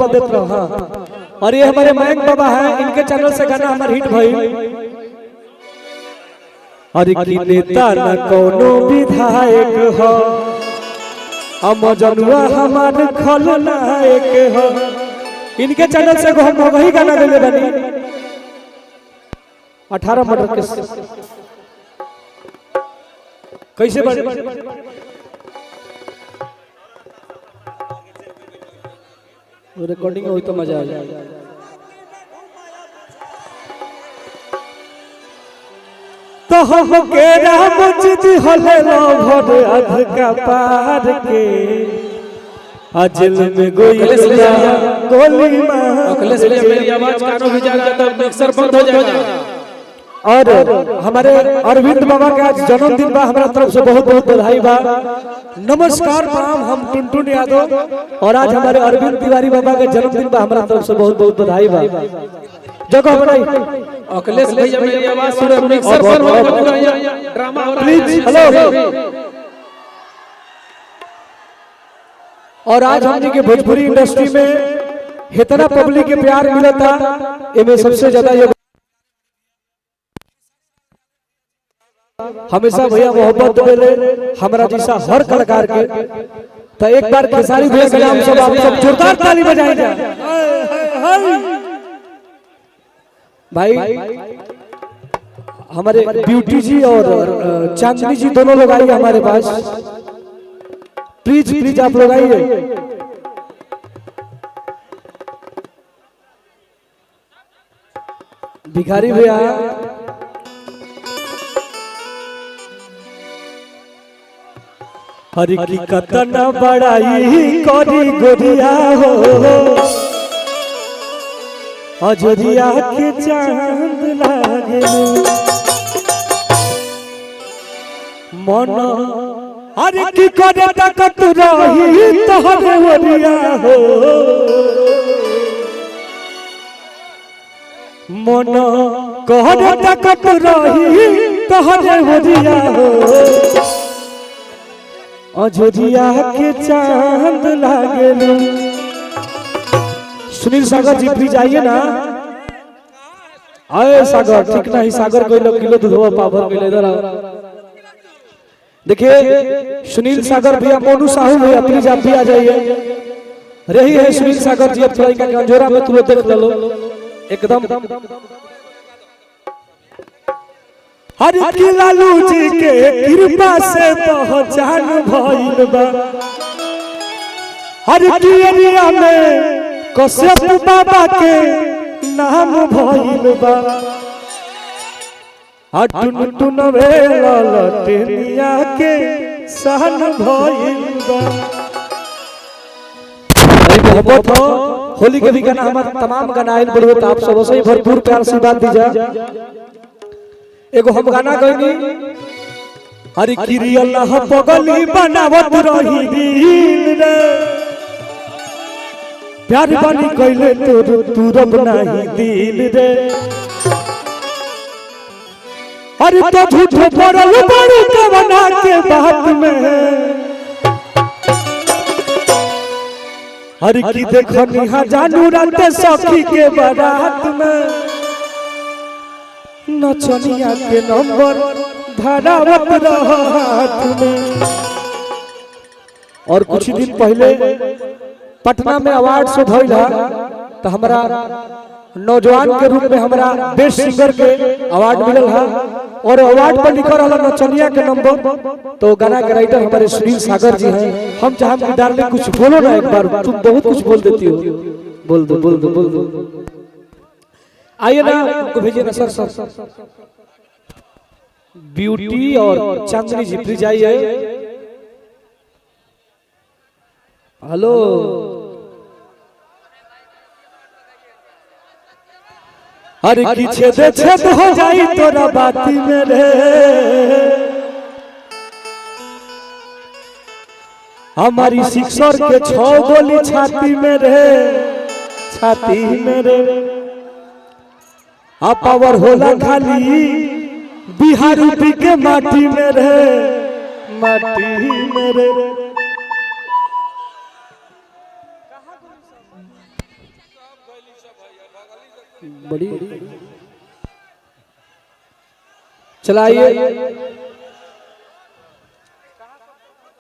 मोहब्बत देते रहो। हाँ, और ये हमारे मयंक बाबा हैं, इनके चैनल से गाना हमारे हिट भई। अरे की नेता न कोनो विधायक हो, हम जनुआ हमारे खलनायक हो। इनके चैनल से हम वही गाना गले बनी 18 मर्डर केस कैसे बने रिकॉर्डिंग हुई तो मजा आ जाए। तो हम के राम जी होले लो भोर अध का पार के अजल में गोली मार। मेरी आवाज कानों में जा जाता है, मिक्सर बंद हो जाएगा। और हमारे अरविंद बाबा का आज जन्मदिन बा, हमारा तरफ से बहुत बहुत बधाई बा। नमस्कार प्रणाम, हम टुनटुन यादव और आज हमारे अरविंद तिवारी बाबा का जन्मदिन बा, हमारा तरफ से बहुत बहुत बधाई बा। जगह बनाई अखिलेश भैया मेरी आवाज सुनो, मिक्सर बंद हो जाएगा, ड्रामा हो रहा है प्लीज। हेलो। और आज हमने के भोजपुरी इंडस्ट्री में इतना पब्लिक के प्यार मिला था, इनमें सबसे ज्यादा हमेशा भैया मोहब्बत मिले हमारा जैसा हर कलाकार के। तो एक बार खेसारी भैया के नाम सब आप सब जोरदार ताली बजाएंगे भाई। हमारे ब्यूटी जी और चांदनी जी दोनों लोग आइए हमारे पास, प्लीज प्लीज आप लोग आइए। भिखारी भैया हरि की कतना बड़ाई करी गोरिया हो, अजरिया के चांद लागे मन। हरि की करे तकत रही तोहरे ओरिया हो, मन करे तकत रही तोहरे ओरिया हो, अजरिया के चांद लागे। सुनील सागर जी प्लीज आइए ना। आए सागर, ठीक नहीं सागर कोई लोग किलो दूध पावर मिले इधर आओ। देखिए सुनील सागर भैया, मोनू साहू भैया प्लीज आप भी आ जाइए। रही है सुनील सागर जी, अब थोड़ा इनका कंजोरा में तुम देख लो एकदम। हरि की लालू जी के कृपा से पहचान भइल बा, हरि की एरिया में कश्यप बाबा के नाम भइल बा। टुन टुन वेला लटेनिया के सहन भइल बा। मोहब्बत हो होली के भी गाना हमारे तमाम गाना आइल बड़े, आप सब से भरपूर प्यार से बात दीजिए। एगो हम गाना गईनी हरि किरी अल्लाह पगली बनावत रही दिल रे, प्यार बनी कइले तोर तुरब नहीं दिल रे। अरे तो झूठ पड़ल बड़ी कवना के बात में, हरि की देखनी हा जानू रात सखी के बारात में, नचनिया के नंबर धरावत रहा हाथ में। और कुछ दिन पहले पटना में अवार्ड शो भइल है, तो हमारा नौजवान के रूप में हमारा बेस्ट सिंगर के अवार्ड मिलल है। और अवार्ड पर लिखल रहा नचनिया के नंबर, तो गाना के राइटर हमारे सुनील सागर जी हैं। हम चाहते हैं डार्लिंग कुछ बोलो ना एक बार, तुम बहुत कुछ बोल देती हो, बोल दो बोल दो बोल दो। आइए ना, उनको भेजिए ना सर। ब्यूटी और चांदनी जी प्लीज आइए। हेलो हरि की छेद छेद हो जाई तोरा बाती में रे, हमारी सिक्सर के 6 गोली छाती में रे, छाती में रे। आ पावर होला खाली बिहार यूपी के माटी में रे, माटी में रे। बड़ी चलाइए